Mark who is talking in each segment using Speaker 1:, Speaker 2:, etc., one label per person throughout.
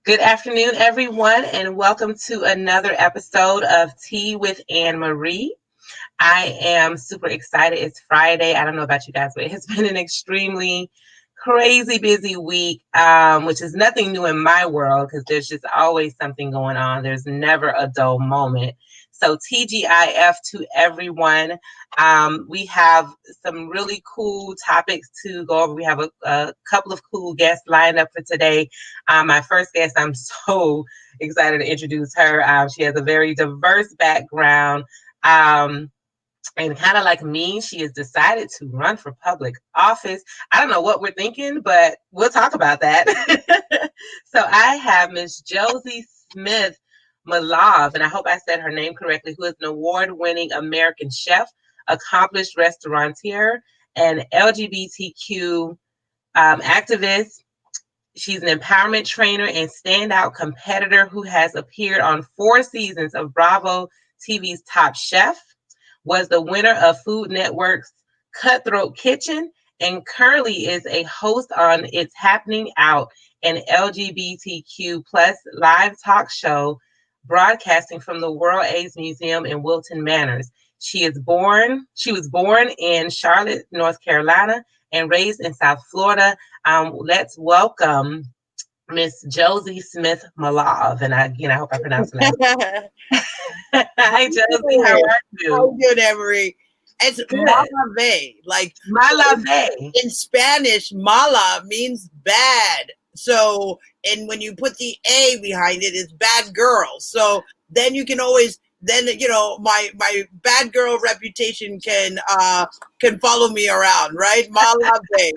Speaker 1: Good afternoon, everyone, and welcome to another episode of Tea with Ann Marie. I am super excited. It's Friday. I don't know about you guys, but it's been an extremely crazy busy week, which is nothing new in my world because there's just always something going on. There's never a dull moment. So TGIF to everyone. We have some really cool topics to go over. We have a couple of cool guests lined up for today. My first guest, I'm so excited to introduce her. She has a very diverse background. And kind of like me, she has decided to run for public office. I don't know what we're thinking, but we'll talk about that. So I have Miss Josie Smith Malave, and I hope I said her name correctly, who is an award-winning American chef, accomplished restaurateur, and LGBTQ activist. She's an empowerment trainer and standout competitor who has appeared on 4 seasons of Bravo TV's Top Chef, was the winner of Food Network's Cutthroat Kitchen, and currently is a host on It's Happening Out, an LGBTQ plus live talk show broadcasting from the World AIDS Museum in Wilton Manors. She was born in Charlotte, North Carolina, and raised in South Florida. Let's welcome Miss Josie Smith Malave, and I hope I pronounced her name. Hi, Josie. How are you?
Speaker 2: How good, Ann Marie? It's malave. Like
Speaker 1: Malave.
Speaker 2: in Spanish, mala means bad. So, and when you put the A behind it, it's bad girl. So then you can always, my bad girl reputation can follow me around, right? Malave.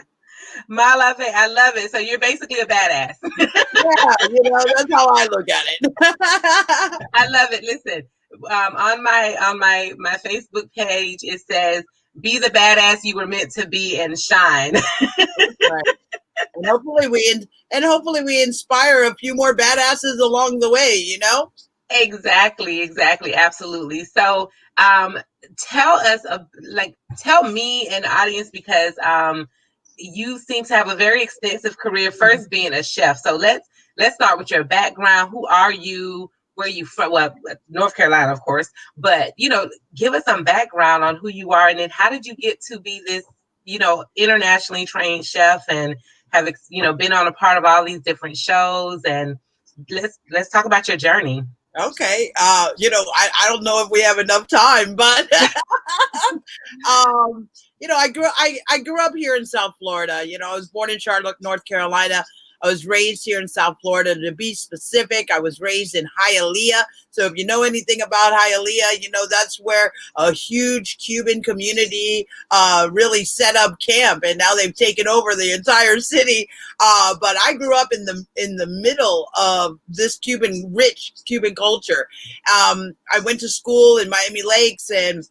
Speaker 1: Malave, I love it. So you're basically a badass.
Speaker 2: Yeah, that's how I look at it.
Speaker 1: I love it. Listen, on my Facebook page, it says, "Be the badass you were meant to be and shine."
Speaker 2: Right. And hopefully we inspire a few more badasses along the way.
Speaker 1: Exactly, absolutely. So, tell me and the audience, because you seem to have a very extensive career, first being a chef. So let's start with your background. Who are you? Where are you from? Well, North Carolina, of course, but give us some background on who you are, and then how did you get to be this, internationally trained chef, and have been on a part of all these different shows, and let's talk about your journey.
Speaker 2: Okay. I don't know if we have enough time, but I grew up here in South Florida. I was born in Charlotte, North Carolina. I was raised here in South Florida. To be specific, I was raised in Hialeah. So if you know anything about Hialeah, that's where a huge Cuban community really set up camp, and now they've taken over the entire city. But I grew up in the middle of this rich Cuban culture. I went to school in Miami Lakes, and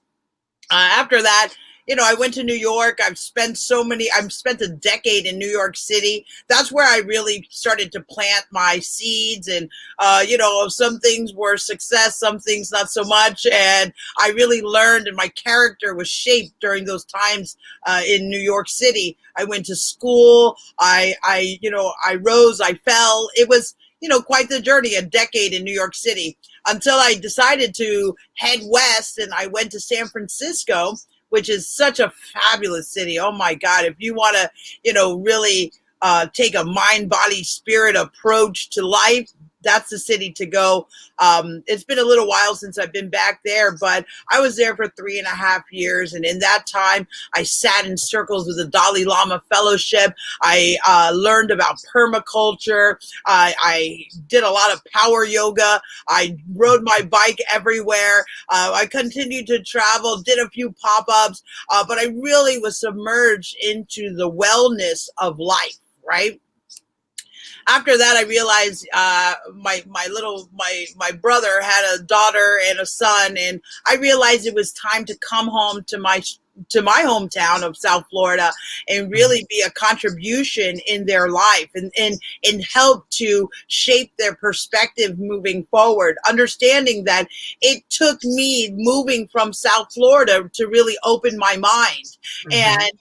Speaker 2: after that, I went to New York. I've spent a decade in New York City. That's where I really started to plant my seeds. And, some things were success, some things not so much. And I really learned, and my character was shaped during those times in New York City. I went to school. I rose, I fell. It was, quite the journey, a decade in New York City, until I decided to head west, and I went to San Francisco, which is such a fabulous city. Oh my God. If you want to, really take a mind, body, spirit approach to life, that's the city to go. It's been a little while since I've been back there, but I was there for 3.5 years. And in that time, I sat in circles with the Dalai Lama Fellowship. I learned about permaculture. I did a lot of power yoga. I rode my bike everywhere. I continued to travel, did a few pop-ups, but I really was submerged into the wellness of life, right? After that, I realized my brother had a daughter and a son, and I realized it was time to come home to my hometown of South Florida and really be a contribution in their life and help to shape their perspective moving forward, understanding that it took me moving from South Florida to really open my mind. Mm-hmm. And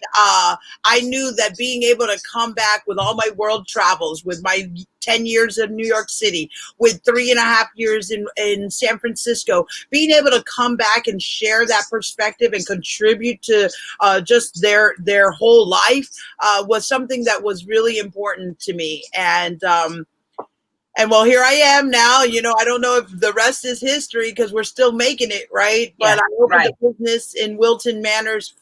Speaker 2: I knew that being able to come back with all my world travels, with my 10 years in New York City, with 3.5 years in San Francisco, being able to come back and share that perspective and contribute to just their whole life was something that was really important to me. And well, here I am now. I don't know if the rest is history because we're still making it, right?
Speaker 1: Yeah,
Speaker 2: but I opened
Speaker 1: right.
Speaker 2: a business in Wilton Manors,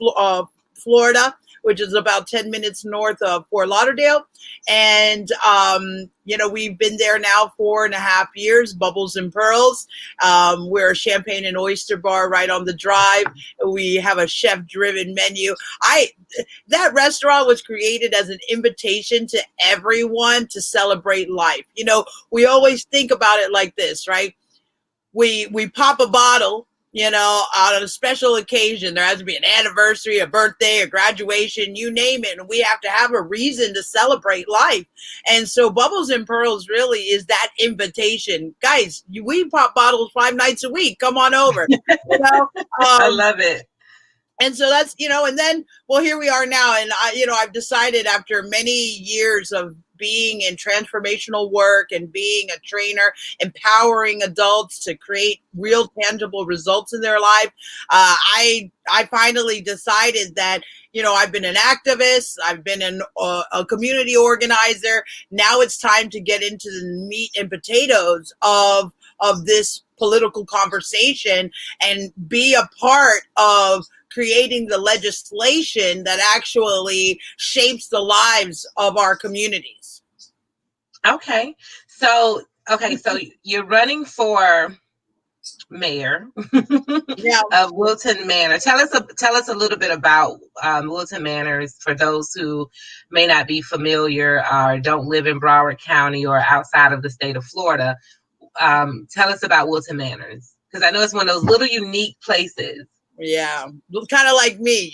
Speaker 2: Florida, which is about 10 minutes north of Fort Lauderdale. And, we've been there now 4.5 years, Bubbles and Pearls. We're a champagne and oyster bar right on the drive. We have a chef-driven menu. That restaurant was created as an invitation to everyone to celebrate life. We always think about it like this, right? We pop a bottle, on a special occasion. There has to be an anniversary, a birthday, a graduation, you name it. And we have to have a reason to celebrate life. And so Bubbles and Pearls really is that invitation. Guys, we pop bottles 5 nights a week. Come on over.
Speaker 1: I love it.
Speaker 2: And so that's, and then, well, here we are now. And I've decided after many years of being in transformational work and being a trainer, empowering adults to create real tangible results in their life, I finally decided that, I've been an activist, I've been a community organizer. Now it's time to get into the meat and potatoes of this political conversation and be a part of creating the legislation that actually shapes the lives of our communities.
Speaker 1: Okay. So you're running for mayor of Wilton Manor. Tell us a little bit about Wilton Manors for those who may not be familiar or don't live in Broward County or outside of the state of Florida. Tell us about Wilton Manors, because I know it's one of those little unique places.
Speaker 2: Yeah, kind of like me,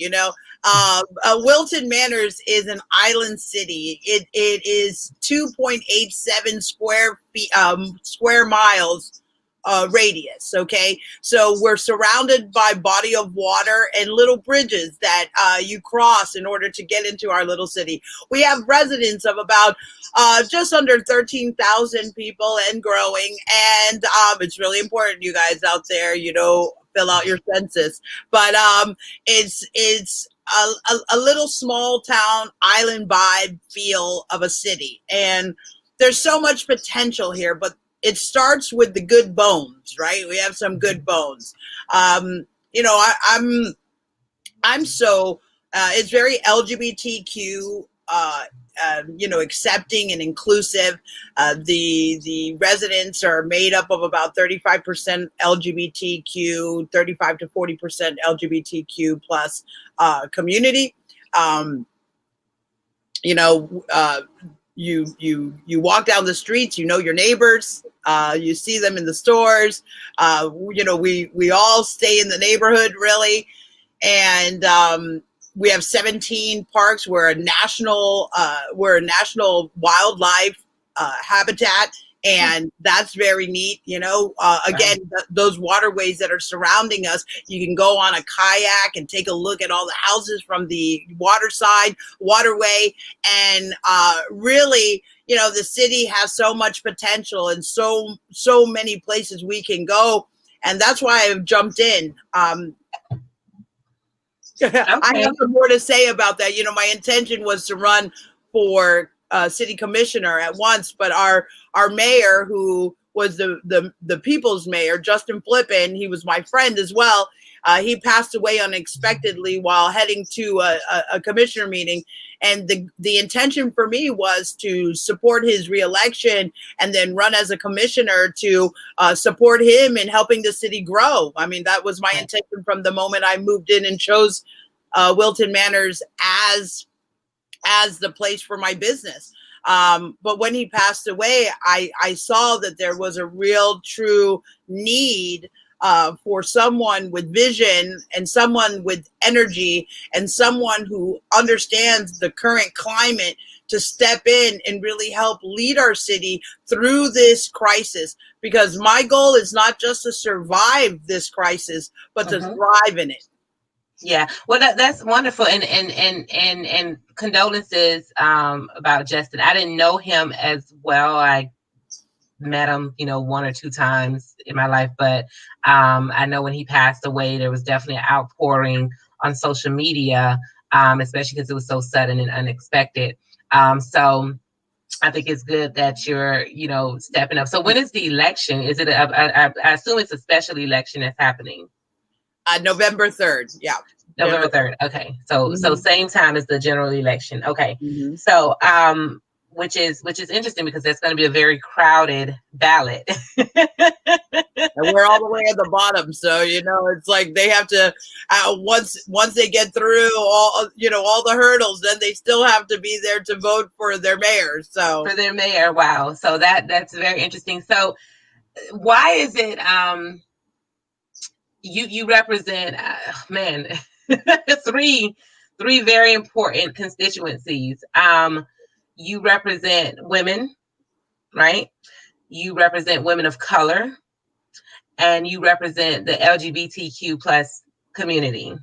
Speaker 2: Wilton Manors is an island city. It is 2.87 square miles radius. Okay, so we're surrounded by body of water and little bridges that you cross in order to get into our little city. We have residents of about just under 13,000 people and growing. And it's really important, you guys out there, fill out your census. But it's a little small town island vibe feel of a city. And there's so much potential here, but it starts with the good bones, right? We have some good bones. I'm so, it's very LGBTQ, accepting and inclusive. The residents are made up of about 35% LGBTQ, 35 to 40% LGBTQ plus community. You walk down the streets, your neighbors, you see them in the stores. We all stay in the neighborhood, really. And we have 17 parks. We're a national wildlife habitat, and that's very neat. Again, those waterways that are surrounding us, you can go on a kayak and take a look at all the houses from the waterway, and really, the city has so much potential and so many places we can go, and that's why I've jumped in. Okay. I have some more to say about that. My intention was to run for city commissioner at once, but our mayor, who was the people's mayor, Justin Flippin, he was my friend as well. He passed away unexpectedly while heading to a commissioner meeting. And the intention for me was to support his reelection and then run as a commissioner to support him in helping the city grow. I mean, that was my intention from the moment I moved in and chose Wilton Manors as the place for my business. But when he passed away, I saw that there was a real, true need for someone with vision and someone with energy and someone who understands the current climate to step in and really help lead our city through this crisis. Because my goal is not just to survive this crisis, but to thrive in it.
Speaker 1: Yeah, well, that's wonderful, and condolences about Justin. I didn't know him as well. I met him, one or two times in my life, but I know when he passed away, there was definitely an outpouring on social media, especially because it was so sudden and unexpected. So I think it's good that you're, stepping up. So when is the election? Is it? I assume it's a special election that's happening.
Speaker 2: November 3rd. Yeah.
Speaker 1: November 3rd. Okay. So same time as the general election. Okay.
Speaker 2: Mm-hmm.
Speaker 1: So which is interesting because that's going to be a very crowded ballot.
Speaker 2: And we're all the way at the bottom, so it's like they have to once they get through all the hurdles, then they still have to be there to vote for their mayor. So
Speaker 1: for their mayor, wow. So that's very interesting. So why is it you represent man three very important constituencies. You represent women, right? You represent women of color, and you represent the LGBTQ plus community.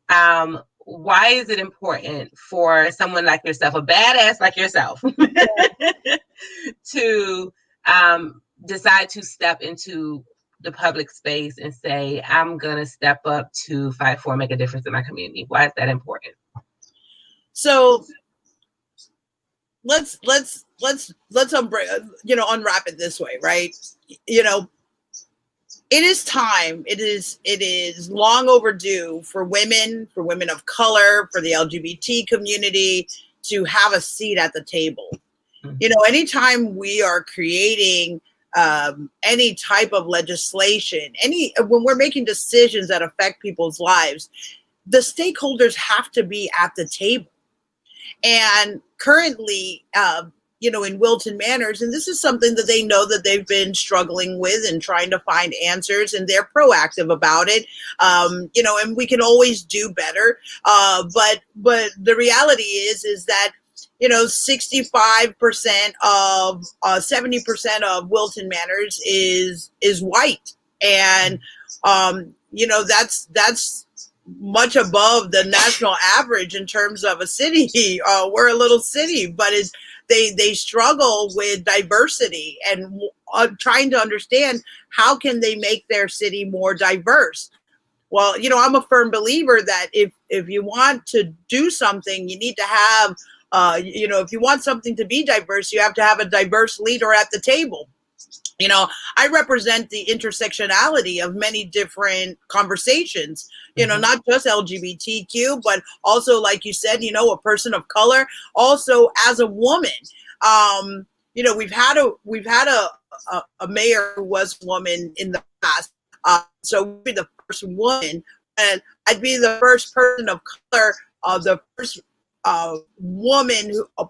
Speaker 1: Why is it important for someone like yourself, a badass like yourself, to decide to step into the public space and say, I'm going to step up to fight for, make a difference in my community? Why is that important?
Speaker 2: So let's unwrap it this way, right? It is time. It is long overdue for women of color, for the LGBT community to have a seat at the table. Mm-hmm. Anytime we are creating any type of legislation, when we're making decisions that affect people's lives, the stakeholders have to be at the table. And currently, in Wilton Manors, and this is something that they know that they've been struggling with and trying to find answers, and they're proactive about it. And we can always do better. But the reality is that 65% of 70% of Wilton Manors is white, and that's much above the national average in terms of a city. We're a little city, but they struggle with diversity and trying to understand how can they make their city more diverse. Well, I'm a firm believer that if you want to do something, you need to have, if you want something to be diverse, you have to have a diverse leader at the table. I represent the intersectionality of many different conversations, not just LGBTQ, but also, like you said, a person of color, also as a woman. We've had a mayor who was a woman in the past. So we'd be the first woman, and I'd be the first person of color, the first woman of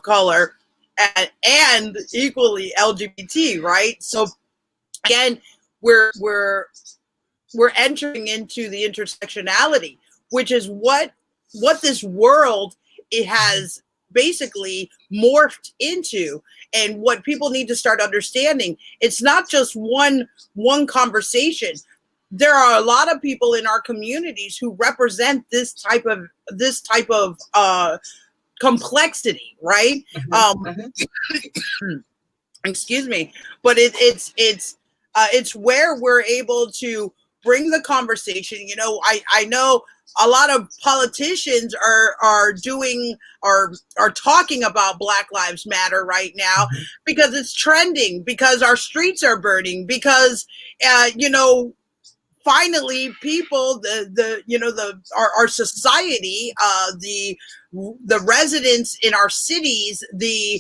Speaker 2: color, and equally LGBT, right? So again, we're entering into the intersectionality, which is what this world it has basically morphed into, and what people need to start understanding. It's not just one conversation. There are a lot of people in our communities who represent this type of complexity, right? Excuse me, but it's where we're able to bring the conversation. I know a lot of politicians are talking about Black Lives Matter right now because it's trending, because our streets are burning, because finally people, our society, the residents in our cities, the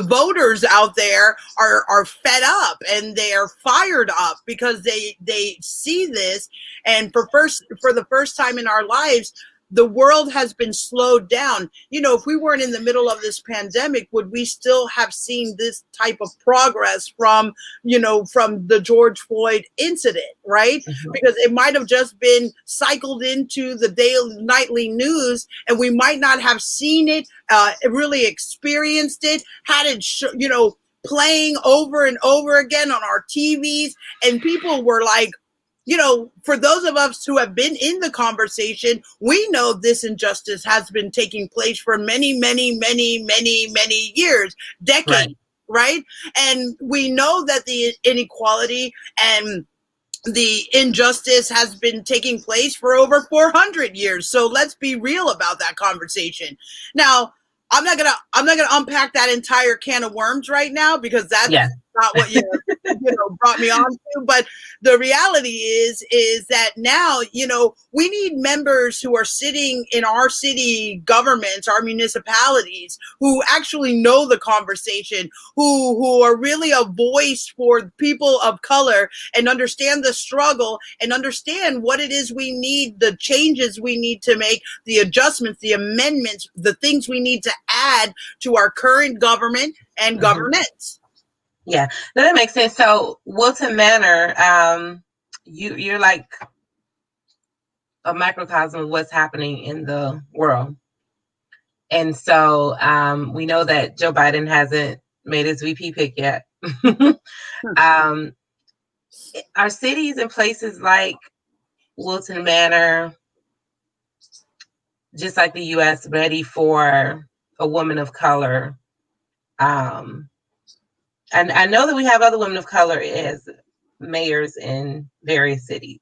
Speaker 2: voters out there are fed up, and they are fired up because they see this, and for the first time in our lives, the world has been slowed down. If we weren't in the middle of this pandemic, would we still have seen this type of progress from the George Floyd incident, right? Because it might have just been cycled into the daily, nightly news, and we might not have seen it, really experienced it, had it, playing over and over again on our TVs, and people were like, for those of us who have been in the conversation, we know this injustice has been taking place for many, many, many, many, many years, decades, right? And we know that the inequality and the injustice has been taking place for over 400 years. So let's be real about that conversation. Now, I'm not gonna unpack that entire can of worms right now, because that's not what brought me on to. But the reality is that now, we need members who are sitting in our city governments, our municipalities, who actually know the conversation, who are really a voice for people of color and understand the struggle and understand what it is we need, the changes we need to make, the adjustments, the amendments, the things we need to add to our current government and governance.
Speaker 1: Yeah, that makes sense. So Wilton Manor, you're like a microcosm of what's happening in the world. And so we know that Joe Biden hasn't made his VP pick yet. Are cities and places like Wilton Manor, just like the U.S., ready for a woman of color? And I know that we have other women of color as mayors in various cities.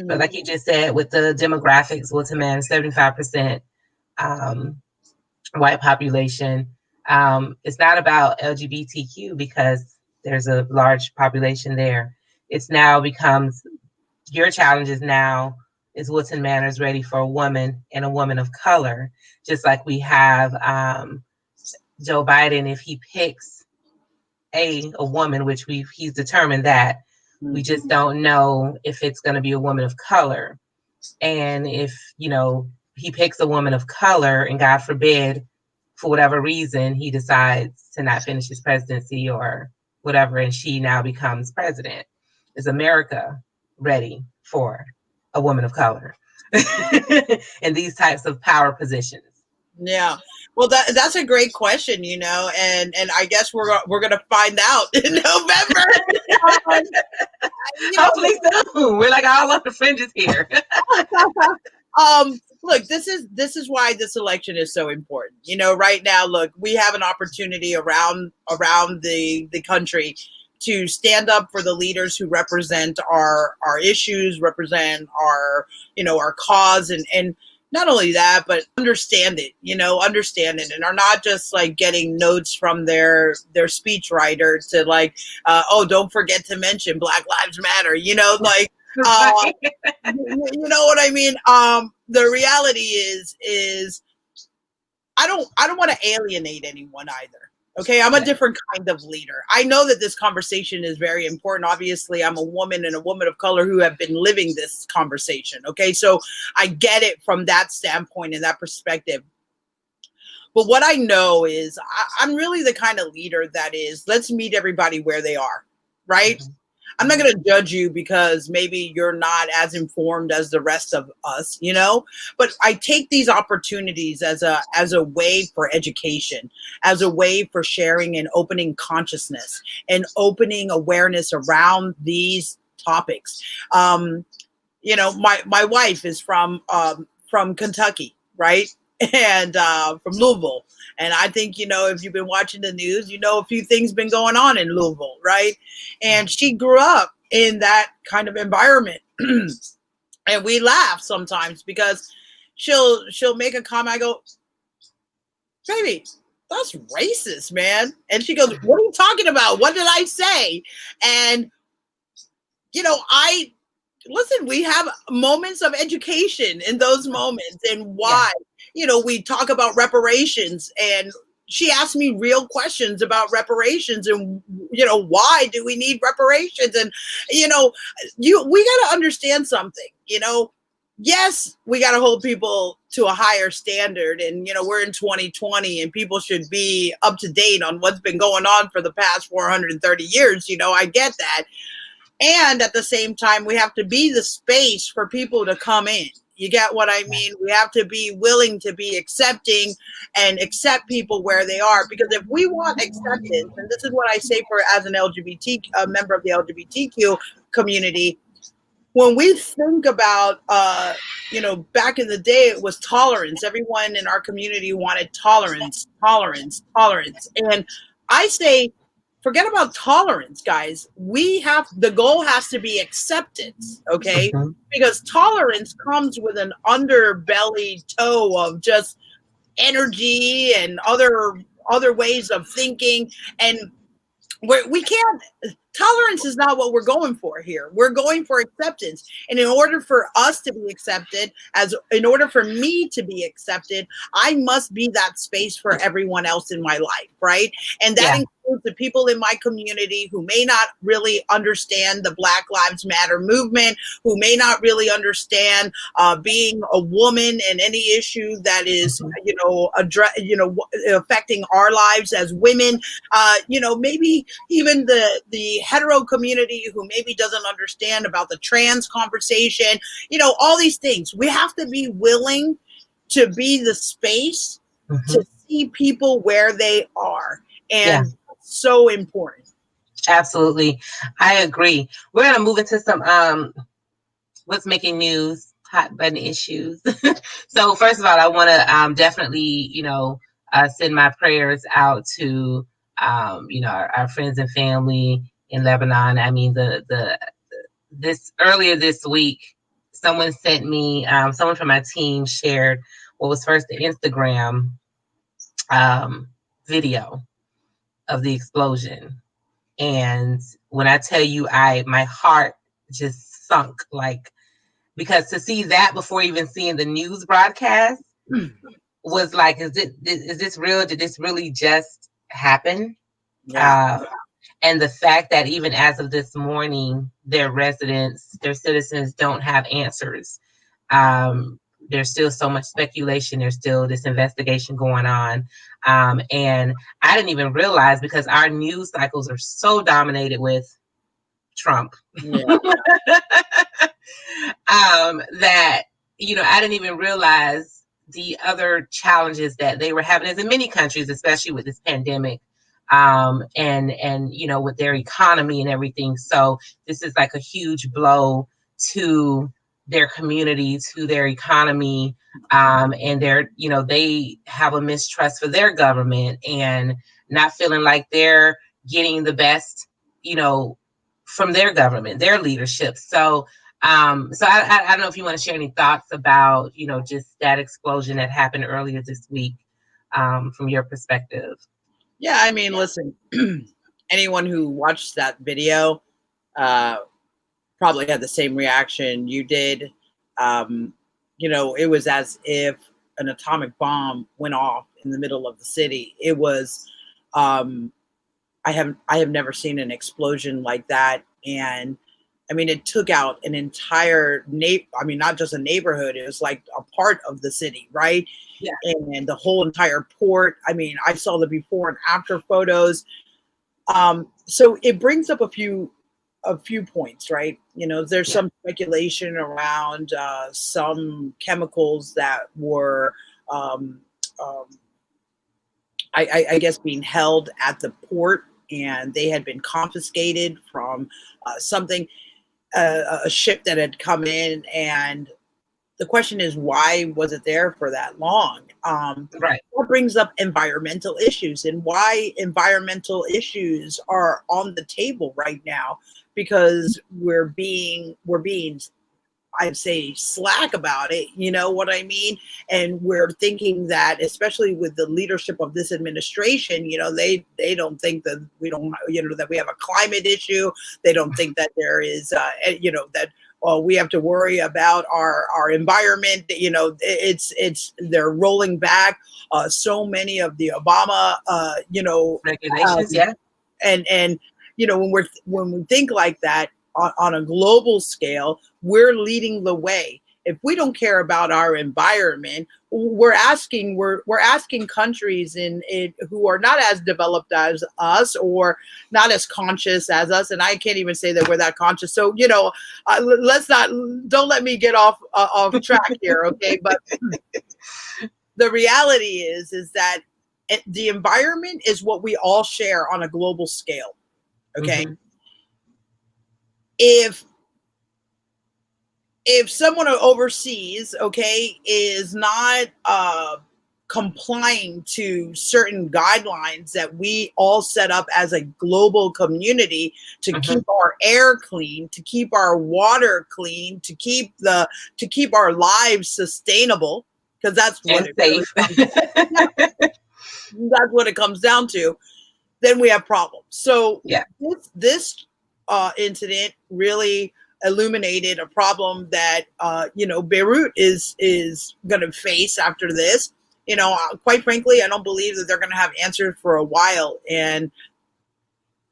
Speaker 1: But like you just said, with the demographics, Wilton Manor, 75% white population. It's not about LGBTQ because there's a large population there. It's now becomes, your challenge is now, is Wilton Manors ready for a woman and a woman of color? Just like we have Joe Biden, if he picks a woman, which he's determined that, we just don't know if it's going to be a woman of color. And if, he picks a woman of color and God forbid, for whatever reason, he decides to not finish his presidency or whatever, and she now becomes president, is America ready for a woman of color in these types of power positions?
Speaker 2: Yeah. Well, that's a great question, and I guess we're gonna find out in November.
Speaker 1: Hopefully soon. We're like all on the fringes here.
Speaker 2: Look, this is why this election is so important. Right now, look, we have an opportunity around the country to stand up for the leaders who represent our issues, represent our our cause, and not only that, but understand it, and are not just like getting notes from their speech writer to like, oh, don't forget to mention Black Lives Matter, like,
Speaker 1: Right.
Speaker 2: you know what I mean? The reality is I don't want to alienate anyone either. Okay, I'm a different kind of leader. I know that this conversation is very important. Obviously, I'm a woman and a woman of color who have been living this conversation. Okay, so I get it from that standpoint and that perspective. But what I know is I'm really the kind of leader that is, let's meet everybody where they are, right? I'm not going to judge you because maybe you're not as informed as the rest of us, but I take these opportunities as a way for education, as a way for sharing and opening consciousness and opening awareness around these topics. My wife is from Kentucky, right? And from Louisville. And I think, if you've been watching the news, a few things been going on in Louisville, right? And she grew up in that kind of environment. And we laugh sometimes because she'll make a comment. I go, baby, that's racist, man. And she goes, what are you talking about? What did I say? And, listen, we have moments of education in those moments, and why, we talk about reparations, and she asked me real questions about reparations and, why do we need reparations? And, we got to understand something, yes, we got to hold people to a higher standard, and, we're in 2020 and people should be up to date on what's been going on for the past 430 years. I get that. And at the same time, we have to be the space for people to come in. You get what I mean? We have to be willing to be accepting and accept people where they are. Because if we want acceptance, and this is what I say as an member of the LGBTQ community, when we think about, back in the day, it was tolerance. Everyone in our community wanted tolerance, tolerance, tolerance. And I say, forget about tolerance, guys. The goal has to be acceptance, okay?
Speaker 1: Mhm.
Speaker 2: Because tolerance comes with an underbelly toe of just energy and other ways of thinking. And we can't, tolerance is not what we're going for here. We're going for acceptance. And in order for us to be accepted, in order for me to be accepted, I must be that space for everyone else in my life, right? And that
Speaker 1: Yeah.
Speaker 2: includes the people in my community who may not really understand the Black Lives Matter movement, who may not really understand being a woman and any issue that is,
Speaker 1: Mhm.
Speaker 2: affecting our lives as women. Maybe even the hetero community who maybe doesn't understand about the trans conversation, all these things. We have to be willing to be the space to
Speaker 1: Mhm.
Speaker 2: see people where they are.
Speaker 1: Yeah.
Speaker 2: And so important.
Speaker 1: Absolutely. I agree. We're going to move into some what's making news, hot button issues. So first of all, I want to definitely, send my prayers out to, our friends and family in Lebanon. I mean, this earlier this week, someone sent me, someone from my team shared what was first the Instagram um, video of the explosion. And when I tell you, my heart just sunk, like, because to see that before even seeing the news broadcast was like, is this real? Did this really just happen?
Speaker 2: Yeah.
Speaker 1: Uh, and the fact that even as of this morning, their residents, their citizens don't have answers. Um, there's still so much speculation. There's still this investigation going on. And I didn't even realize, because our news cycles are so dominated with Trump.
Speaker 2: Yeah.
Speaker 1: That I didn't even realize the other challenges that they were having, as in many countries, especially with this pandemic, and with their economy and everything. So this is like a huge blow to their community, to their economy, and they have a mistrust for their government and not feeling like they're getting the best, from their government, their leadership. So I don't know if you want to share any thoughts about, just that explosion that happened earlier this week, from your perspective.
Speaker 2: Yeah. I mean, listen, anyone who watched that video uh, probably had the same reaction you did. Um, it was as if an atomic bomb went off in the middle of the city. It was, um, I have never seen an explosion like that. And I mean, it took out an entire I mean, not just a neighborhood, it was like a part of the city, right?
Speaker 1: Yeah.
Speaker 2: And the whole entire port. I mean, I saw the before and after photos. So it brings up a few points, right? There's
Speaker 1: Yeah.
Speaker 2: some speculation around some chemicals that were, um, um, I guess, being held at the port, and they had been confiscated from something, a ship that had come in. And the question is, why was it there for that long?
Speaker 1: Right.
Speaker 2: That brings up environmental issues, and why environmental issues are on the table right now, because we're being, I'd say, slack about it. You know what I mean? And we're thinking that, especially with the leadership of this administration, they don't think that we don't, that we have a climate issue. They don't think that there is, that we have to worry about our environment. They're rolling back so many of the Obama,
Speaker 1: Regulations.
Speaker 2: um,
Speaker 1: Yeah.
Speaker 2: and when we think like that on a global scale, we're leading the way. If we don't care about our environment, we're asking countries in who are not as developed as us, or not as conscious as us. And I can't even say that we're that conscious. So let's not, don't let me get off track here, okay? But the reality is that the environment is what we all share on a global scale. Okay.
Speaker 1: Hmm.
Speaker 2: If if someone overseas, okay, is not complying to certain guidelines that we all set up as a global community to keep our air clean, to keep our water clean, to keep our lives sustainable, because that's what
Speaker 1: and safe.
Speaker 2: that's what it comes down to, then we have problems. So
Speaker 1: Yeah.
Speaker 2: this incident really illuminated a problem that Beirut is going to face after this. Quite frankly, I don't believe that they're going to have answers for a while. And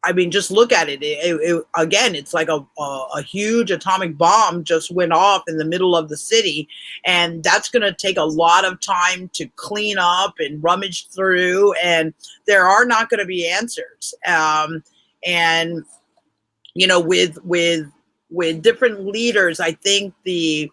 Speaker 2: I mean, just look at it. Again, it's like a huge atomic bomb just went off in the middle of the city, and that's going to take a lot of time to clean up and rummage through, and there are not going to be answers. And with different leaders, I think the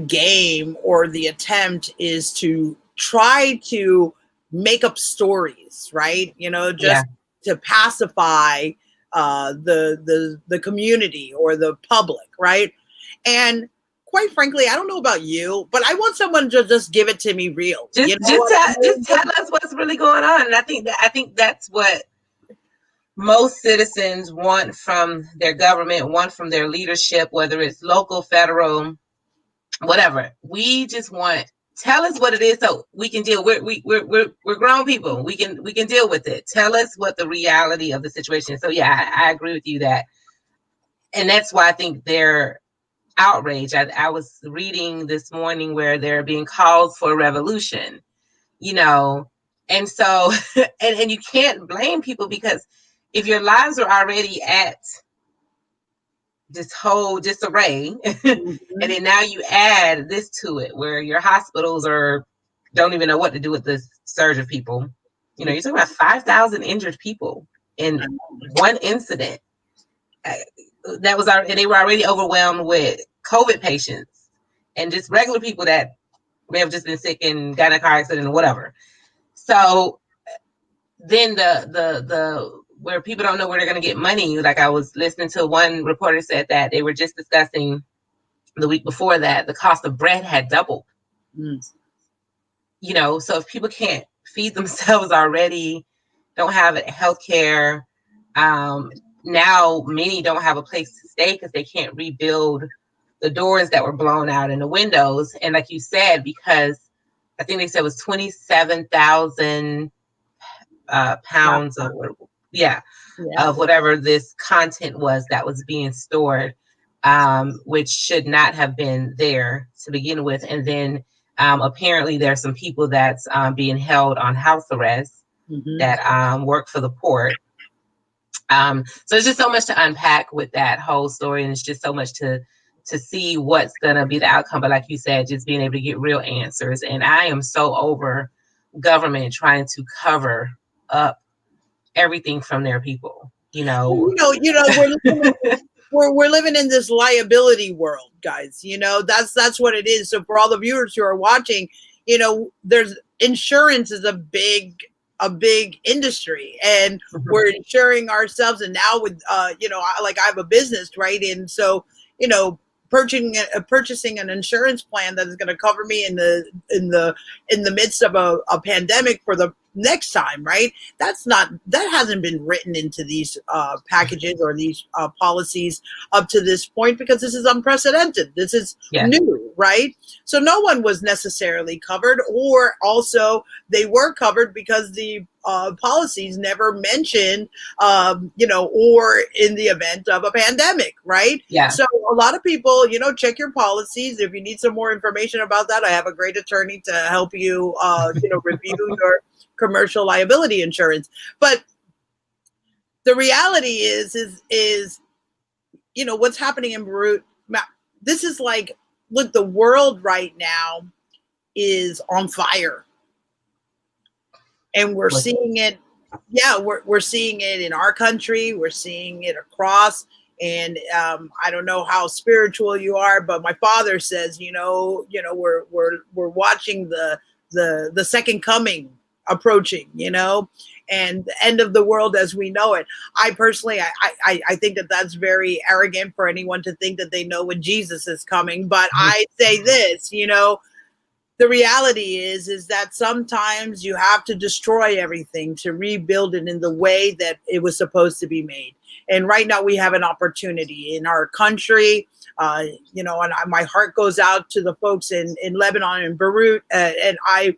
Speaker 2: game or the attempt is to try to make up stories, right? Just to pacify the community or the public, right? And quite frankly, I don't know about you, but I want someone to just give it to me real.
Speaker 1: Just tell us what's really going on. And I think that's what most citizens want from their government, want from their leadership, whether it's local, federal, whatever. We just want, tell us what it is so we can deal. We're grown people. We can deal with it. Tell us what the reality of the situation is. So yeah, I agree with you that, and that's why I think they're outraged. I was reading this morning where they're being called for a revolution, and so and you can't blame people, because if your lives are already at this whole disarray, and then now you add this to it, where your hospitals don't even know what to do with this surge of people. You're talking about 5,000 injured people in one incident. And they were already overwhelmed with COVID patients and just regular people that may have just been sick and got in a car accident or whatever. So then the where people don't know where they're going to get money. Like, I was listening to one reporter said that they were just discussing the week before that the cost of bread had doubled. So if people can't feed themselves already, don't have health care, now many don't have a place to stay because they can't rebuild the doors that were blown out and the windows. And like you said, because I think they said it was 27,000 pounds of whatever this content was that was being stored, which should not have been there to begin with. And then apparently there's some people that's being held on house arrest that work for the port. So it's just so much to unpack with that whole story, and it's just so much to see what's going to be the outcome. But like you said, just being able to get real answers. And I am so over government trying to cover up everything from their people.
Speaker 2: We're living in this liability world, guys. That's what it is. So for all the viewers who are watching, there's insurance is a big industry, and we're insuring ourselves. And now with I have a business, right? And so purchasing an insurance plan that is going to cover me in the midst of a pandemic for the next time, right? That hasn't been written into these packages or these policies up to this point, because this is unprecedented. This is new, right? So no one was necessarily covered, or also they were covered because the policies never mentioned, or in the event of a pandemic, right?
Speaker 1: Yeah.
Speaker 2: So a lot of people, check your policies. If you need some more information about that, I have a great attorney to help you, review your commercial liability insurance. But the reality is what's happening in Beirut. This is like, look, the world right now is on fire. And we're seeing it. Yeah, we're seeing it in our country. We're seeing it across. And I don't know how spiritual you are, but my father says, we're watching the second coming approaching, and the end of the world as we know it. I personally, I think that that's very arrogant for anyone to think that they know when Jesus is coming. But I say this, the reality is that sometimes you have to destroy everything to rebuild it in the way that it was supposed to be made. And right now we have an opportunity in our country, and my heart goes out to the folks in Lebanon and Beirut. And I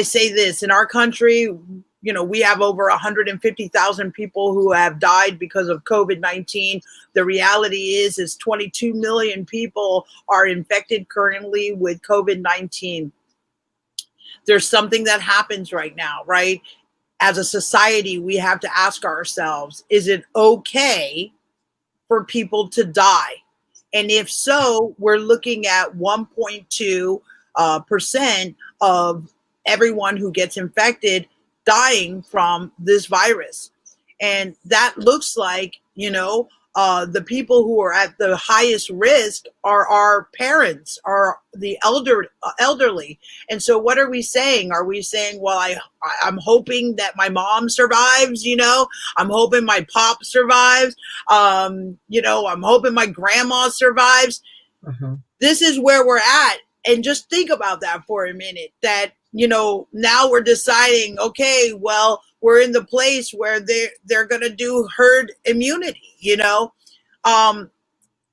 Speaker 2: say this, in our country, we have over 150,000 people who have died because of COVID-19. The reality is 22 million people are infected currently with COVID-19. There's something that happens right now, right? As a society, we have to ask ourselves, is it okay for people to die? And if so, we're looking at 1.2% of everyone who gets infected dying from this virus. And that looks like, the people who are at the highest risk are our parents, are the elderly. And so what are we saying? Are we saying, well, I'm hoping that my mom survives, I'm hoping my pop survives, I'm hoping my grandma survives. This is where we're at. And just think about that for a minute, that now we're deciding, okay, well, we're in the place where they're going to do herd immunity,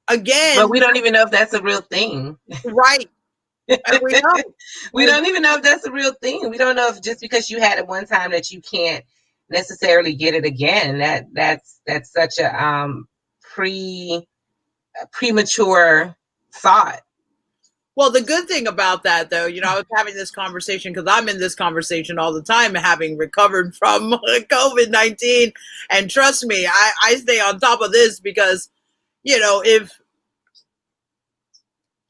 Speaker 2: again.
Speaker 1: But we don't even know if that's a real thing.
Speaker 2: Right.
Speaker 1: We don't even know if that's a real thing. We don't know if just because you had it one time that you can't necessarily get it again. That's such a premature thought.
Speaker 2: Well, the good thing about that, though, I was having this conversation because I'm in this conversation all the time, having recovered from COVID-19. And trust me, I stay on top of this because, if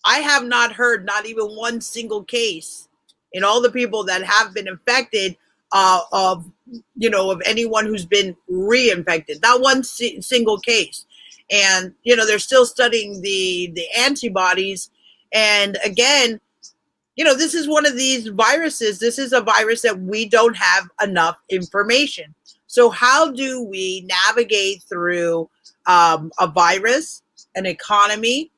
Speaker 2: I have not heard not even one single case in all the people that have been infected of anyone who's been reinfected, not one single case. And, they're still studying the antibodies. And again, this is one of these viruses. This is a virus that we don't have enough information. So how do we navigate through a virus, an economy,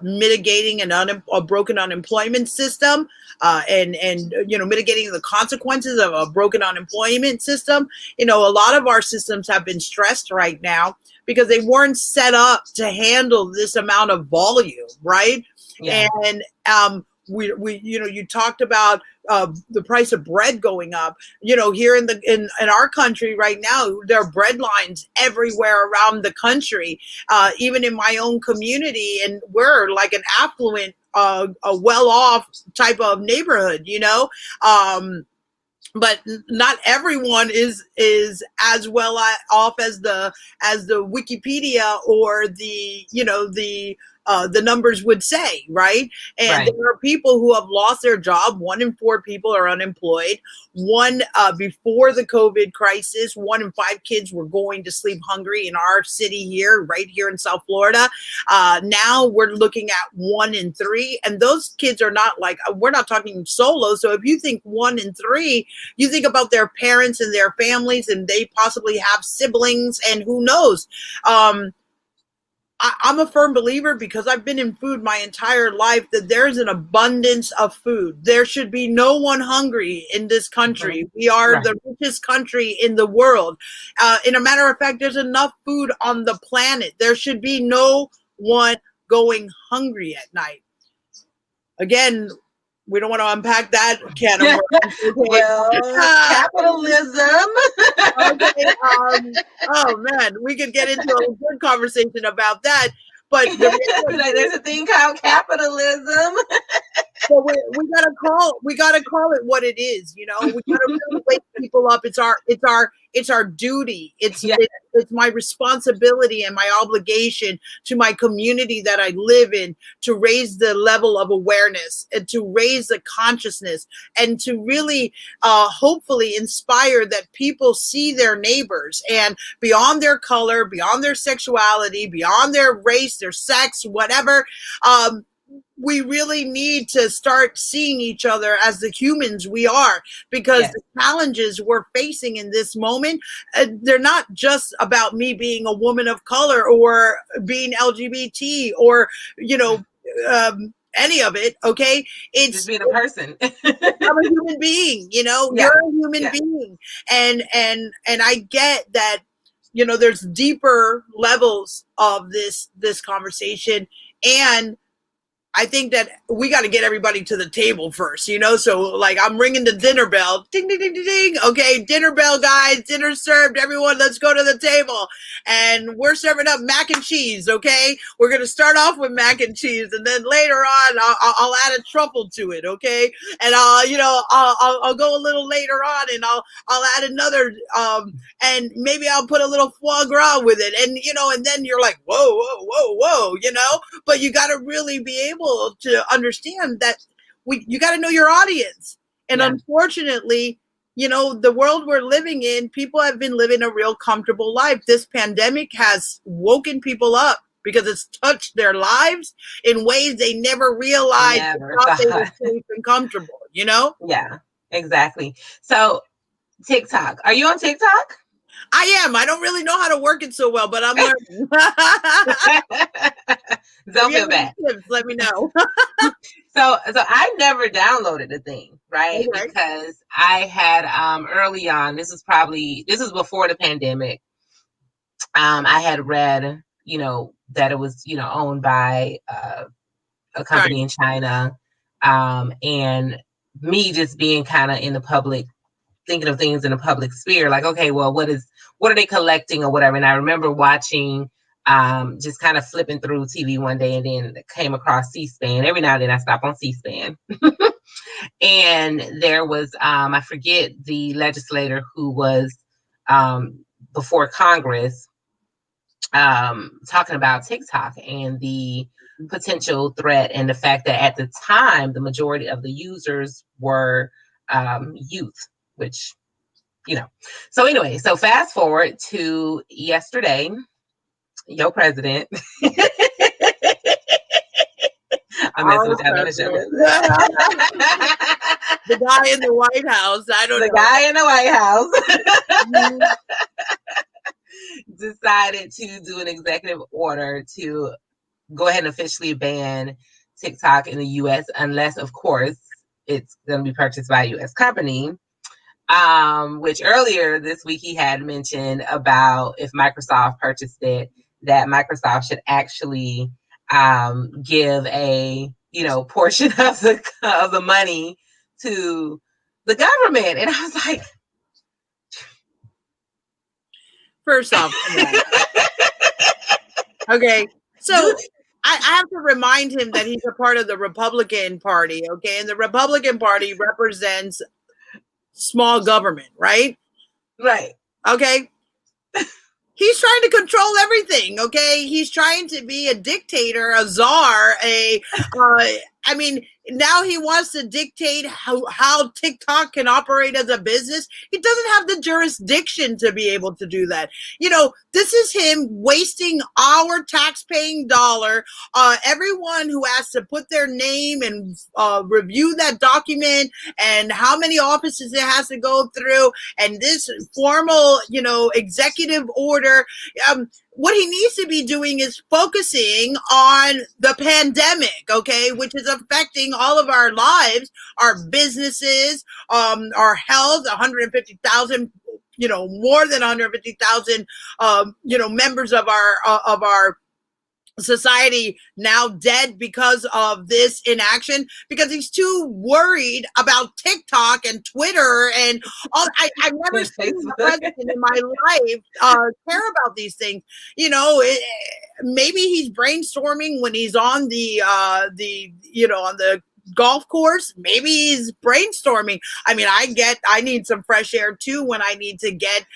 Speaker 2: mitigating a broken unemployment system, and mitigating the consequences of a broken unemployment system? A lot of our systems have been stressed right now because they weren't set up to handle this amount of volume, right? Yeah. And we you talked about the price of bread going up. Here in our country right now, there are bread lines everywhere around the country, even in my own community, and we're like an affluent, a well-off type of neighborhood, but not everyone is as well off as the Wikipedia or the numbers would say, right? And right. There are people who have lost their job. 1 in 4 people are unemployed. Before the COVID crisis, 1 in 5 kids were going to sleep hungry in our city here, right here in South Florida. Now we're looking at 1 in 3, and those kids are not we're not talking solo. So if you think 1 in 3, you think about their parents and their families, and they possibly have siblings, and who knows? I'm a firm believer, because I've been in food my entire life, that there's an abundance of food. There should be no one hungry in this country. We are the richest country in the world. In a matter of fact, there's enough food on the planet. There should be no one going hungry at night. Again, we don't want to unpack that can of worms.
Speaker 1: Well, capitalism.
Speaker 2: Okay. Oh man, we could get into a good conversation about that. But
Speaker 1: there's a thing called capitalism.
Speaker 2: So we gotta call it what it is. We gotta really wake people up. It's our duty. It's my responsibility and my obligation to my community that I live in, to raise the level of awareness and to raise the consciousness, and to really hopefully inspire that people see their neighbors, and beyond their color, beyond their sexuality, beyond their race, their sex, whatever, we really need to start seeing each other as the humans we are, because
Speaker 1: Yes.
Speaker 2: the challenges we're facing in this moment, they're not just about me being a woman of color or being LGBT or, any of it. Okay.
Speaker 1: Just
Speaker 2: It's,
Speaker 1: being a person.
Speaker 2: I'm a human being,
Speaker 1: Yeah.
Speaker 2: you're a human
Speaker 1: Yeah.
Speaker 2: being. And I get that, there's deeper levels of this conversation. And I think that we got to get everybody to the table first, So, like, I'm ringing the dinner bell. Ding, ding, ding, ding, ding. Okay, dinner bell, guys. Dinner served. Everyone, let's go to the table. And we're serving up mac and cheese, okay? We're going to start off with mac and cheese. And then later on, I'll add a truffle to it, okay? And I'll go a little later on and I'll add another, and maybe I'll put a little foie gras with it. And, and then you're like, whoa, whoa, whoa, whoa, but you got to really be able to understand that you got to know your audience. And unfortunately, the world we're living in, people have been living a real comfortable life. This pandemic has woken people up because it's touched their lives in ways they never realized.
Speaker 1: Never
Speaker 2: Thought they were
Speaker 1: thought.
Speaker 2: safe and comfortable,
Speaker 1: Yeah, exactly. So TikTok, are you on TikTok?
Speaker 2: I am. I don't really know how to work it so well, but I'm learning.
Speaker 1: Don't feel bad.
Speaker 2: Tips, let me know.
Speaker 1: So I never downloaded the thing, right?
Speaker 2: Okay.
Speaker 1: Because I had early on, this is before the pandemic. I had read, that it was, owned by a company in China. And me just being kind of in the public, thinking of things in the public sphere, like, okay, well, what are they collecting or whatever? And I remember watching, just kind of flipping through TV one day and then came across C-SPAN. Every now and then I stop on C-SPAN. And there was, I forget the legislator who was before Congress talking about TikTok and the potential threat, and the fact that at the time, the majority of the users were youth, which, So anyway, so fast forward to yesterday, your president. I'm messing with that on the show.
Speaker 2: The guy in the White House. I don't know.
Speaker 1: The guy in the White House decided to do an executive order to go ahead and officially ban TikTok in the U.S. unless, of course, it's going to be purchased by a U.S. company. Which earlier this week he had mentioned about if Microsoft purchased it, that Microsoft should actually give a portion of the money to the government. And I was like,
Speaker 2: first off, okay, so I have to remind him that he's a part of the Republican Party, okay, and the Republican Party represents small government, right?
Speaker 1: Right.
Speaker 2: Okay. He's trying to control everything, okay? He's trying to be a dictator, a czar, now he wants to dictate how TikTok can operate as a business. He doesn't have the jurisdiction to be able to do that. This is him wasting our tax-paying dollar. Everyone who has to put their name and review that document and how many offices it has to go through, and this formal, executive order. What he needs to be doing is focusing on the pandemic, okay, which is affecting all of our lives, our businesses, our health. 150,000, more than 150,000, members of our society now dead because of this inaction, because he's too worried about TikTok and Twitter and all. I've never seen a president in my life care about these things. Maybe he's brainstorming when he's on the on the golf course. Maybe he's brainstorming. I need some fresh air too when I need to get